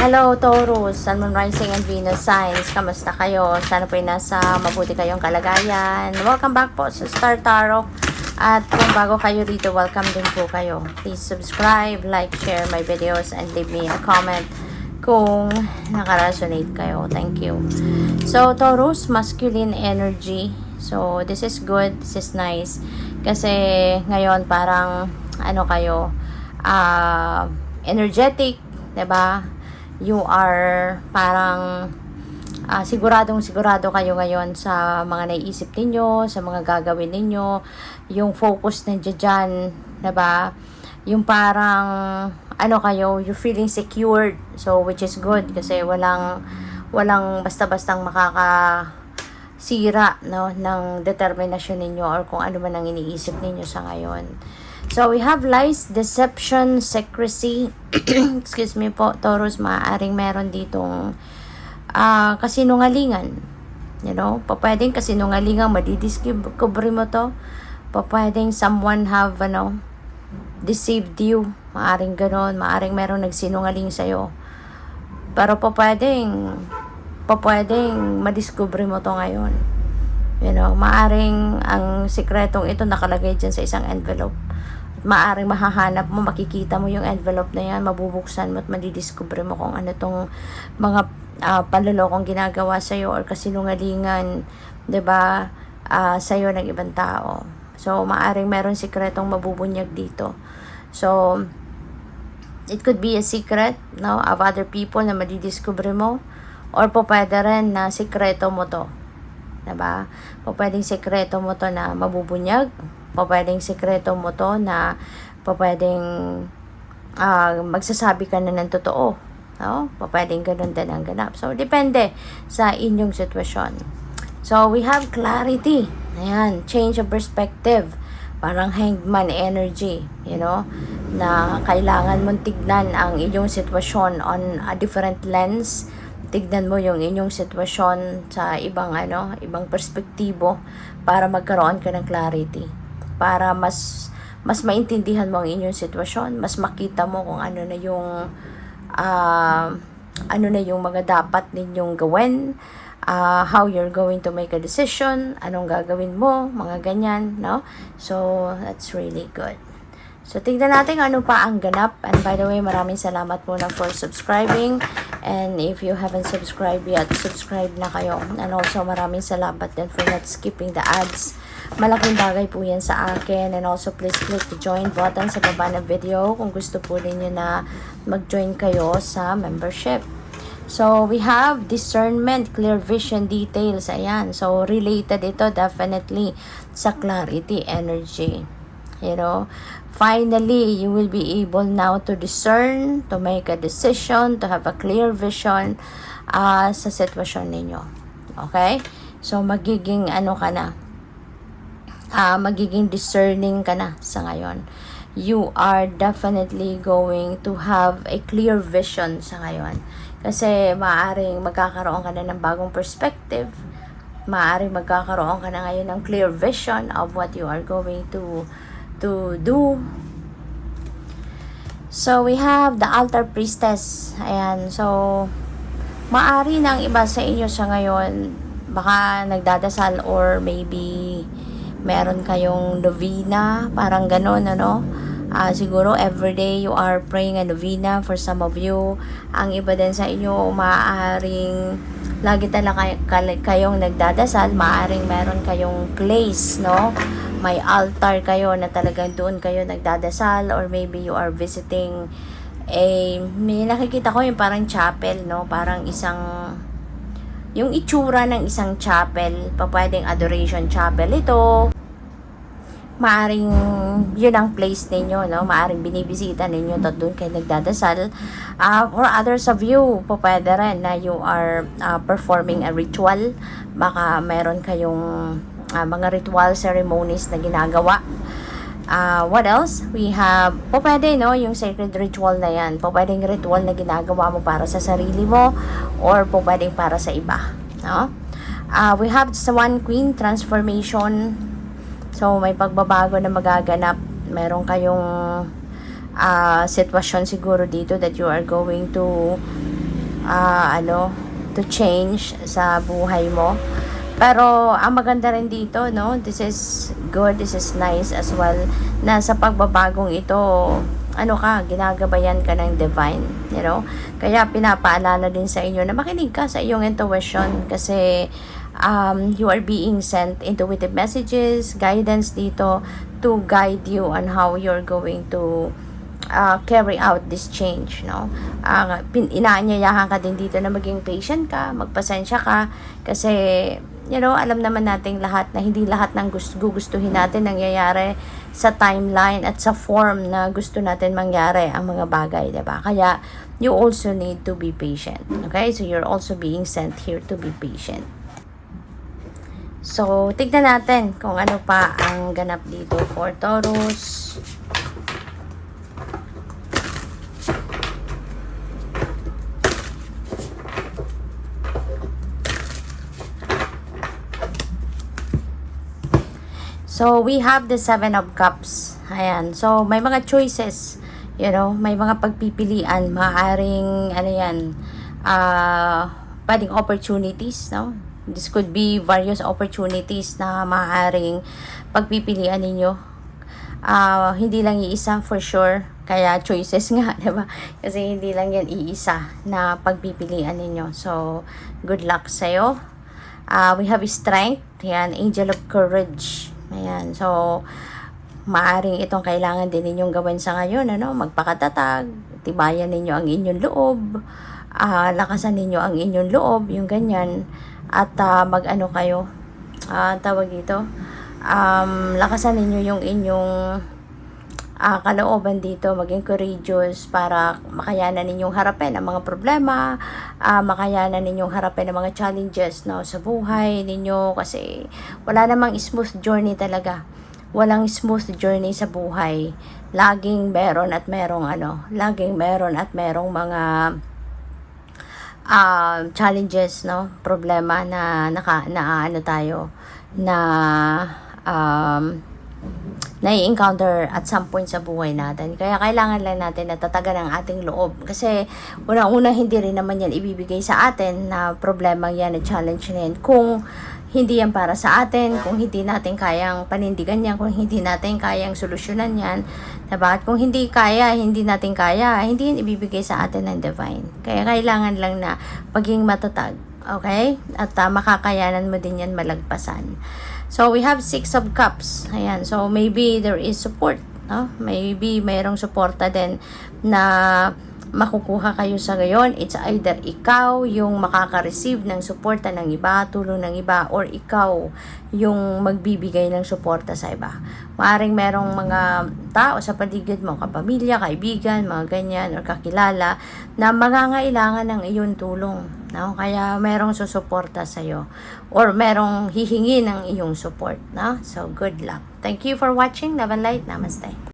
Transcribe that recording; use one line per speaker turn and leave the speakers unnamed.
Hello Taurus, Sun, Moon, Rising and Venus signs. Kamusta kayo? Sana po ay nasa mabuti kayong kalagayan. Welcome back po sa Star Tarot. At kung bago kayo dito, welcome din po kayo. Please subscribe, like, share my videos, and leave me a comment kung nakaresonate kayo. Thank you. So Taurus, masculine energy. So this is good, this is nice. Kasi ngayon parang ano kayo, energetic, 'di ba? You are parang sigurado kayo ngayon sa mga naiisip ninyo, sa mga gagawin ninyo, yung focus nandiyan dyan, diba? Yung parang ano kayo, you're feeling secured, so which is good kasi walang basta-bastang makakasira, no, ng determinasyon ninyo or kung ano man ang iniisip ninyo sa ngayon. So, we have lies, deception, secrecy. Excuse me po, Taurus, maaaring meron ditong kasinungalingan. You know, pwedeng kasinungalingan, madidiscover mo to. Pwedeng someone have, deceived you. Maaaring ganon, maaaring meron nagsinungaling sa'yo. Pero pwedeng madiscover mo to ngayon. You know, maaaring ang sikretong ito nakalagay dyan sa isang envelope. Maaring mahahanap mo, makikita mo yung envelope na yan, mabubuksan mo at madidiscover mo kung ano tong mga panlolokong ginagawa sa'yo or kasinungalingan, 'di ba, sa'yo ng ibang tao. So, maaring meron sikretong mabubunyag dito. So, it could be a secret, no, of other people na madidiscover mo, or pwede rin na sikreto mo to. 'Di ba? Pwedeng sikreto mo to na mabubunyag, pwedeng sikreto mo to na pwedeng magsasabi ka na ng totoo. No? Pwedeng ganun din ang ganap. So, depende sa inyong sitwasyon. So, we have clarity. Ayan, change of perspective. Parang hangman energy, you know, na kailangan mong tignan ang inyong sitwasyon on a different lens. Tignan mo yung inyong sitwasyon sa ibang perspektibo para magkaroon ka ng clarity. Para mas maintindihan mo ang inyong sitwasyon, mas makita mo kung ano na yung mga dapat ninyong gawin, how you're going to make a decision, anong gagawin mo, mga ganyan, no? So, that's really good. So, tignan natin ano pa ang ganap. And by the way, maraming salamat muna for subscribing. And if you haven't subscribed yet, subscribe na kayo. And also, maraming salamat din for not skipping the ads. Malaking bagay po yan sa akin. And also, please click the join button sa baba ng video kung gusto po ninyo na mag-join kayo sa membership. So, we have discernment, clear vision, details. Ayan. So, related ito definitely sa clarity energy. You know, finally, you will be able now to discern, to make a decision, to have a clear vision sa sitwasyon ninyo. Okay? So, magiging magiging discerning ka na sa ngayon. You are definitely going to have a clear vision sa ngayon. Kasi maaaring magkakaroon ka na ng bagong perspective. Maaaring magkakaroon ka na ngayon ng clear vision of what you are going to do. So, we have the altar priestess. Ayan. So, maari ng iba sa inyo sa ngayon, baka nagdadasal or maybe meron kayong novena, parang ganon, siguro everyday you are praying a novena for some of you. Ang iba din sa inyo, maaaring lagi talaga kayong nagdadasal, maaaring meron kayong place, no? May altar kayo na talagang doon kayo nagdadasal, or maybe you are visiting may nakikita ko yung parang chapel, no? Parang yung itsura ng isang chapel, pwedeng adoration chapel ito. Maaring yun ang place ninyo, no? Maaring binibisita ninyo at doon kayo nagdadasal. For others of you, pwede rin na you are performing a ritual. Baka meron kayong mga ritual ceremonies na ginagawa. What else? We have, pwede, no? Yung sacred ritual na yan. Pwedeng ritual na ginagawa mo para sa sarili mo or pwedeng para sa iba, no? We have Swan Queen transformation. So, may pagbabago na magaganap. Meron kayong sitwasyon siguro dito that you are going to to change sa buhay mo. Pero ang maganda rin dito, no, this is good, this is nice as well, na sa pagbabagong ito, ginagabayan ka ng divine, kaya pinapaalala din sa inyo na makinig ka sa iyong intuition, kasi you are being sent intuitive messages, guidance dito to guide you on how you're going to carry out this change, inaanyayahan ka din dito na maging patient ka, magpasensya ka, kasi alam naman nating lahat na hindi lahat ng gustuhin natin nangyayari sa timeline at sa form na gusto natin mangyari ang mga bagay, diba? Kaya you also need to be patient. Okay? So you're also being sent here to be patient. So tignan natin kung ano pa ang ganap dito for Taurus. So, we have the 7 of Cups. Ayan. So, may mga choices. May mga pagpipilian. Maaaring, pwedeng opportunities, no? This could be various opportunities na maaaring pagpipilian ninyo. Hindi lang iisa for sure. Kaya choices nga, diba? Kasi hindi lang yan iisa na pagpipilian ninyo. So, good luck sa'yo. We have strength. Ayan, Angel of Courage. Ayan, so maaring itong kailangan din ninyong gawin sa ngayon, magpakatatag, tibayan ninyo ang inyong loob, lakasan ninyo ang inyong loob, yung ganyan, at kayo, tawag dito, lakasan ninyo yung inyong kalooban dito, maging courageous para makayanan ninyong harapin ang mga problema, makayanan ninyong harapin ang mga challenges, sa buhay ninyo, kasi wala namang smooth journey talaga. Walang smooth journey sa buhay. Laging meron at merong mga challenges, problema na nai-encounter at some point sa buhay natin. Kaya kailangan lang natin na tatagan ang ating loob. Kasi unang-una, hindi rin naman yan ibibigay sa atin na problema yan, na challenge na yan, kung hindi yan para sa atin, kung hindi natin kayang panindigan yan, kung hindi natin kayang solusyonan yan, diba? At kung hindi natin kaya, hindi yan ibibigay sa atin ng divine. Kaya kailangan lang na maging matatag. Okay? At makakayanan mo din yan malagpasan. So, we have 6 of Cups. Ayan. So, maybe there is support. Maybe mayroong suporta din na makukuha kayo sa ngayon. It's either ikaw yung makaka-receive ng suporta ng iba, tulong ng iba, or ikaw yung magbibigay ng suporta sa iba. Maaring merong mga tao sa paligid mo, kapamilya, kaibigan, mga ganyan, or kakilala, na mangangailangan ng iyong tulong. Kaya merong susuporta sa'yo, or merong hihingi ng iyong support. So, good luck. Thank you for watching. Love and light. Namaste.